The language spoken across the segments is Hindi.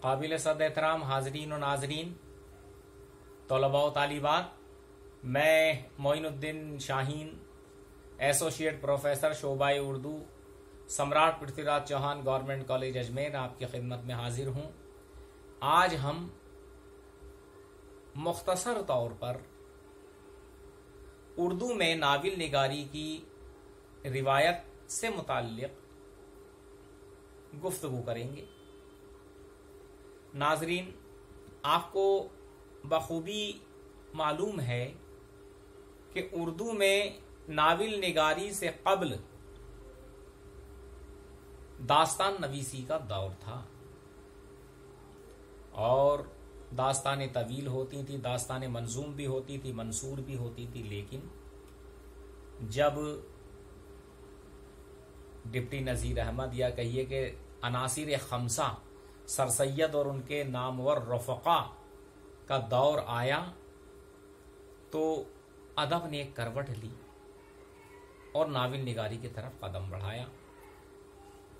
काबिल सद एहतराम हाजरीन और नाजरीन, तलबा व तालिबात, मैं मोइनुद्दीन शाहीन, एसोसिएट प्रोफेसर शोबाए उर्दू, सम्राट पृथ्वीराज चौहान गवर्नमेंट कॉलेज अजमेर, आपकी खिदमत में हाजिर हूं। आज हम मुख्तसर तौर पर उर्दू में नाविल निगारी की रिवायत से मुताल्लिक गुफ्तगू करेंगे। नाजरीन, आपको बखूबी मालूम है कि उर्दू में नाविल निगारी से कब्ल दास्तान नवीसी का दौर था और दास्तानें तवील होती थी, दास्तानें मंजूम भी होती थी, मंसूर भी होती थी। लेकिन जब डिप्टी नजीर अहमद या कहिए कि अनासिर खमसा सर सैयद और उनके नामवर रफ़क़ा का दौर आया तो अदब ने एक करवट ली और नाविल निगारी की तरफ कदम बढ़ाया।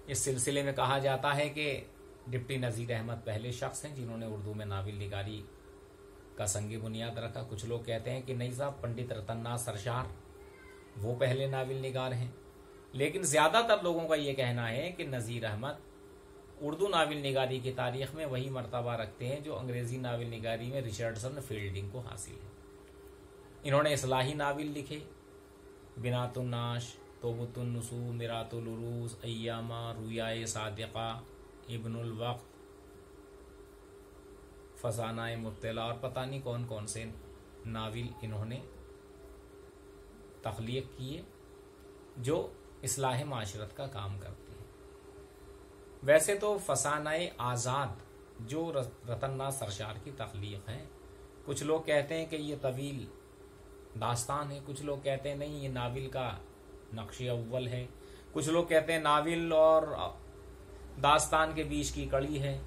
इस सिलसिले में कहा जाता है कि डिप्टी नजीर अहमद पहले शख्स हैं जिन्होंने उर्दू में नाविल निगारी का संग बुनियाद रखा। कुछ लोग कहते हैं कि नहीं साहब, पंडित रतन्नाथ सरशार वो पहले नाविल निगार हैं, लेकिन ज्यादातर लोगों का यह कहना है कि नजीर अहमद उर्दू नाविल निगारी की तारीख में वही मर्तबा रखते हैं जो अंग्रेजी नाविल निगारी में रिचर्डसन फील्डिंग को हासिल है। इन्होंने इस्लाही नाविल लिखे, बिनातुन्नाश, तोबुतुन्नुसू, मिरातुल उरूस, अय्यामा, रुयाए सादिका, इब्नुल वक्त, फसानाए मुब्तला और पता नहीं कौन कौन से नाविल इन्होंने तख्लीक किए जो इस्लाह माशरत का काम करते हैं। वैसे तो फसानाए आज़ाद जो रतन्नाथ सरशार की तख्लीक है, कुछ लोग कहते हैं कि ये तवील दास्तान है, कुछ लोग कहते हैं नहीं ये नाविल का नक्श अव्वल है, कुछ लोग कहते हैं नाविल और दास्तान के बीच की कड़ी है।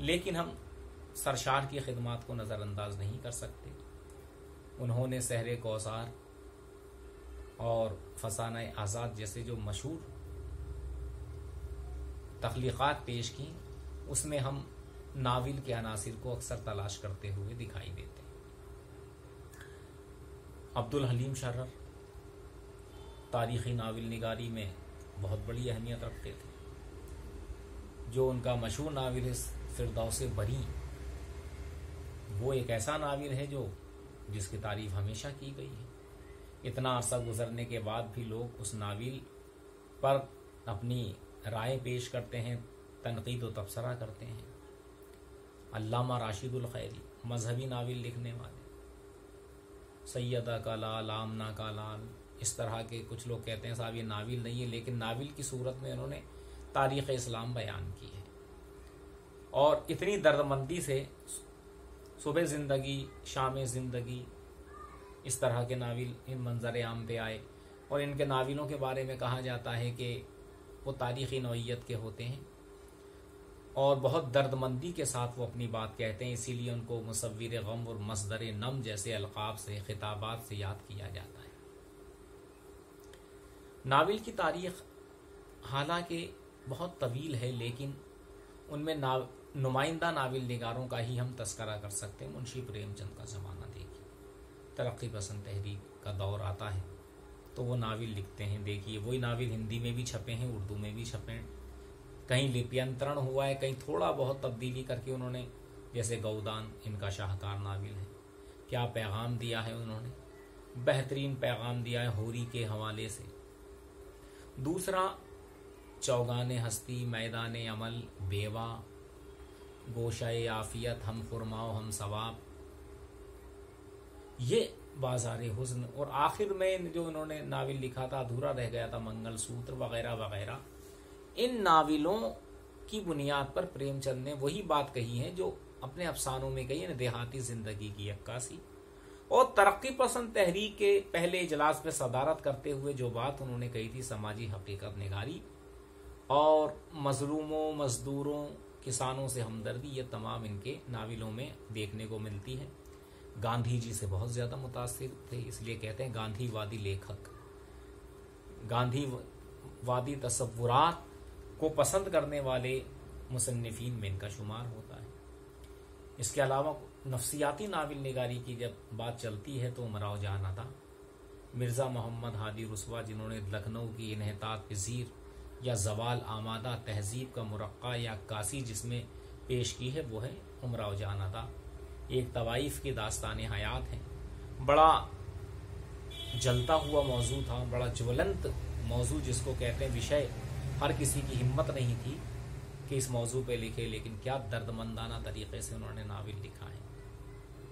लेकिन हम सरशार की खिदमात को नज़रअंदाज नहीं कर सकते। उन्होंने सहरे कौसार और फसानाए आज़ाद जैसे जो मशहूर तख्लीक़ात पेश की, उसमें हम नाविल के अनासिर को अक्सर तलाश करते हुए दिखाई देते हैं। अब्दुल हलीम शर्रर तारीख़ी नाविल निगारी में बहुत बड़ी अहमियत रखते थे। जो उनका मशहूर नाविल है फिरदौसे बरी, वो एक ऐसा नाविल है जो जिसकी तारीफ हमेशा की गई है। इतना अरसा गुजरने के बाद भी लोग उस नाविल पर अपनी राय पेश करते हैं, तनकीद व तबसरा करते हैं। अल्लामा राशिदुल खैरी मजहबी नाविल लिखने वाले, सैयदा का लाल, आमना का लाल, इस तरह के कुछ लोग कहते हैं साहब ये नाविल नहीं है, लेकिन नाविल की सूरत में उन्होंने तारीख़ इस्लाम बयान की है। और इतनी दर्दमंदी से सुबह ज़िंदगी, शाम ज़िंदगी, इस तरह के नाविल इन मंजर आम पे आए और इनके नाविलों के बारे में कहा जाता है कि वो तारीख़ी नौइयत के होते हैं और बहुत दर्दमंदी के साथ वो अपनी बात कहते हैं। इसीलिए उनको मुसव्विर गम और मसदर नम जैसे अलक़ाब से, खिताबात से याद किया जाता है। नाविल की तारीख़ हालांकि बहुत तवील है, लेकिन उनमें नुमाइंदा नाविल निगारों का ही हम तस्करा कर सकते हैं। मुंशी प्रेमचंद का ज़माना देखिए, तरक्की पसंद तहरीक का दौर आता है तो वो नाविल लिखते हैं। देखिए वही नाविल हिंदी में भी छपे हैं, उर्दू में भी छपे हैं, कहीं लिप्यंतरण हुआ है, कहीं थोड़ा बहुत तब्दीली करके उन्होंने, जैसे गौदान इनका शाहकार नाविल है, क्या पैगाम दिया है उन्होंने, बेहतरीन पैगाम दिया है होरी के हवाले से। दूसरा चौगाने हस्ती, मैदाने अमल, बेवा, गोशाए आफियत, हम खुरमाओ हम सवाब, ये बाज़ारे हुस्न। और आखिर में जो इन्होंने नाविल लिखा था, अधूरा रह गया था, मंगल सूत्र वगैरह वगैरह। इन नाविलों की बुनियाद पर प्रेमचंद ने वही बात कही है जो अपने अफसानों में कही है, देहाती जिंदगी की अक्कासी। और तरक्की पसंद तहरीक के पहले इजलास में सदारत करते हुए जो बात उन्होंने कही थी, समाजी हकीकत निगारी और मजलूमों, मजदूरों, किसानों से हमदर्दी, ये तमाम इनके नाविलों में देखने को मिलती है। गांधी जी से बहुत ज्यादा मुतासिर थे, इसलिए कहते हैं गांधीवादी लेखक। गांधीवादी तसव्वुरात को पसंद करने वाले मुसन्निफीन में इनका शुमार होता है। इसके अलावा नफ्सियाती नाविल निगारी की जब बात चलती है तो उमराव जान अता, मिर्ज़ा मोहम्मद हादी रुस्वा जिन्होंने लखनऊ की इन्हितात पज़ीर या जवाल आमादा तहजीब का मुरक्का या अक्कासी जिसमें पेश की है वो है उमराव जान अता। एक तवाइफ की दास्तान हयात है, बड़ा जलता हुआ मौजू था, बड़ा ज्वलंत मौजू जिसको कहते हैं विषय। हर किसी की हिम्मत नहीं थी कि इस मौजू पे लिखे, लेकिन क्या दर्दमंदाना तरीके से उन्होंने नाविल लिखा है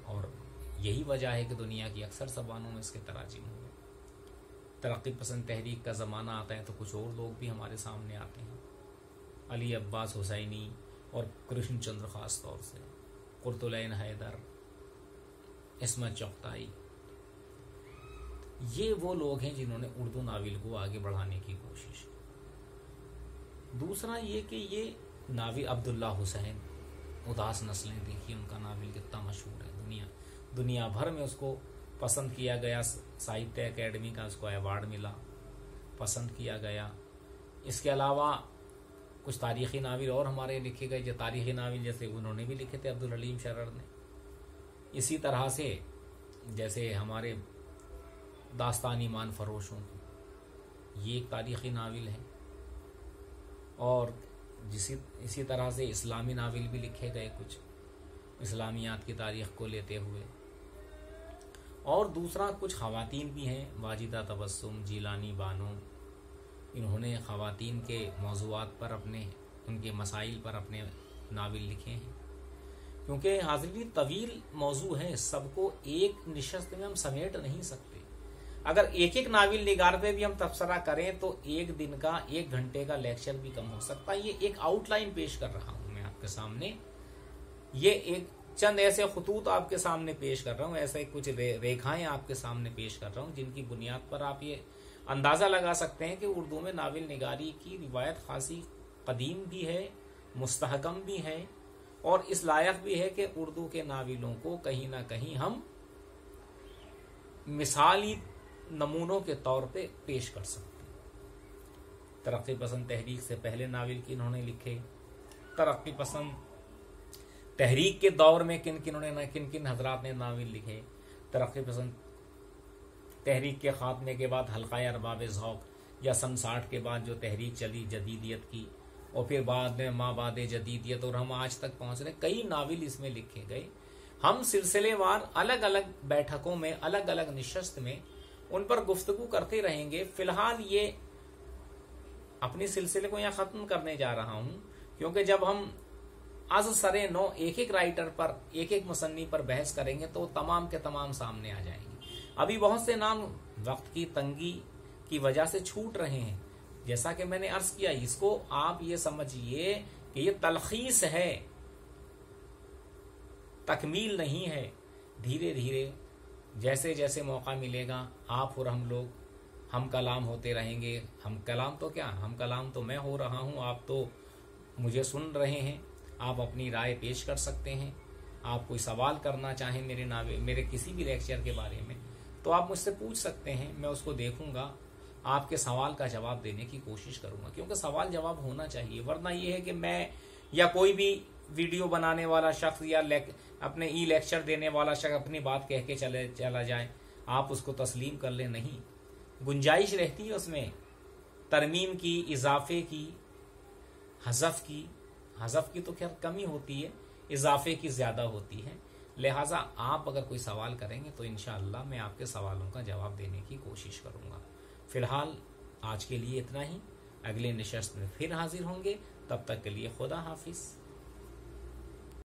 और यही वजह है कि दुनिया की अक्सर ज़बानों में इसके तराजिम हुए। तरक्की पसंद तहरीक का ज़माना आता है तो कुछ और लोग भी हमारे सामने आते हैं, अली अब्बास हुसैनी और कृष्ण चंद्र खास तौर से, कुर्तुलैन हैदर, इस्मत चौगताई, ये वो लोग हैं जिन्होंने उर्दू नाविल को आगे बढ़ाने की कोशिश की। दूसरा ये कि ये नाविल अब्दुल्ला हुसैन, उदास नस्लें, देखिए उनका नाविल कितना मशहूर है, दुनिया भर में उसको पसंद किया गया, साहित्य अकेडमी का उसको अवार्ड मिला, पसंद किया गया। इसके अलावा कुछ तारीख़ी नाविल और हमारे लिखे गए, जो तारीख़ी नाविल जैसे उन्होंने भी लिखे थे अब्दुल हलीम शरर ने। इसी तरह से जैसे हमारे दास्तान ईमान फरोशों की, ये एक तारीख़ी नाविल है। और इसी तरह से इस्लामी नाविल भी लिखे गए कुछ, इस्लामियात की तारीख़ को लेते हुए। और दूसरा कुछ ख़वातीन भी हैं, वाजिदा तबस्सुम, जीलानी बानो, इन्होंने ख़वातीन के मौज़ूआत पर उनके मसाइल पर अपने नाविल लिखे हैं। क्योंकि हाज़िरीन तवील मौजू है, सबको एक निशस्त में हम समेट नहीं सकते। अगर एक एक नाविल निगार पे भी हम तबसरा करें तो एक दिन का 1 घंटे का लेक्चर भी कम हो सकता है। ये एक आउटलाइन पेश कर रहा हूं मैं आपके सामने, ये एक चंद ऐसे खुतूत आपके सामने पेश कर रहा हूं, ऐसे कुछ रेखाएं आपके सामने पेश कर रहा हूं जिनकी बुनियाद पर आप ये अंदाजा लगा सकते हैं कि उर्दू में नाविल निगारी की रिवायत खासी कदीम भी है, मुस्तहकम भी है और इस लायक भी है कि उर्दू के नाविलों को कहीं ना कहीं हम मिसाली नमूनों के तौर पे पेश कर सकते हैं। तरक्की पसंद तहरीक से पहले नाविल की इन्होंने लिखे, तरक्की पसंद तहरीक के दौर में किन किन हजरात ने नाविल लिखे, तरक्की पसंद तहरीक के खात्मे के बाद हल्का अरबाब ज़ौक़ या सन 60 के बाद जो तहरीक चली जदीदियत की, और फिर बाद में माबाद जदीदियत, और हम आज तक पहुंच रहे, कई नाविल इसमें लिखे गए। हम सिलसिलेवार अलग अलग बैठकों में, अलग अलग निशस्त में उन पर गुफ्तगू करते रहेंगे। फिलहाल ये अपने सिलसिले को यहाँ खत्म करने जा रहा हूं, क्योंकि जब हम आज सरे नो एक एक राइटर पर, एक एक मुसन्नी पर बहस करेंगे तो तमाम के तमाम सामने आ जाएंगे। अभी बहुत से नाम वक्त की तंगी की वजह से छूट रहे हैं। जैसा कि मैंने अर्ज किया, इसको आप ये समझिए कि ये तलखीस है, तकमील नहीं है। धीरे धीरे जैसे जैसे मौका मिलेगा आप और हम लोग हम कलाम होते रहेंगे। हम कलाम तो क्या, हम कलाम तो मैं हो रहा हूँ, आप तो मुझे सुन रहे हैं। आप अपनी राय पेश कर सकते हैं। आप कोई सवाल करना चाहें मेरे किसी भी लेक्चर के बारे में तो आप मुझसे पूछ सकते हैं, मैं उसको देखूंगा, आपके सवाल का जवाब देने की कोशिश करूंगा, क्योंकि सवाल जवाब होना चाहिए। वरना ये है कि मैं या कोई भी वीडियो बनाने वाला शख्स या अपने लेक्चर देने वाला शख्स अपनी बात कह के चला जाए, आप उसको तस्लीम कर ले, नहीं। गुंजाइश रहती है उसमें तरमीम की, इजाफे की, हज़फ की तो खैर कमी होती है, इजाफे की ज्यादा होती है। लिहाजा आप अगर कोई सवाल करेंगे तो इंशाअल्लाह मैं आपके सवालों का जवाब देने की कोशिश करूंगा। फिलहाल आज के लिए इतना ही, अगले निशस्त में फिर हाजिर होंगे, तब तक के लिए खुदा हाफिज।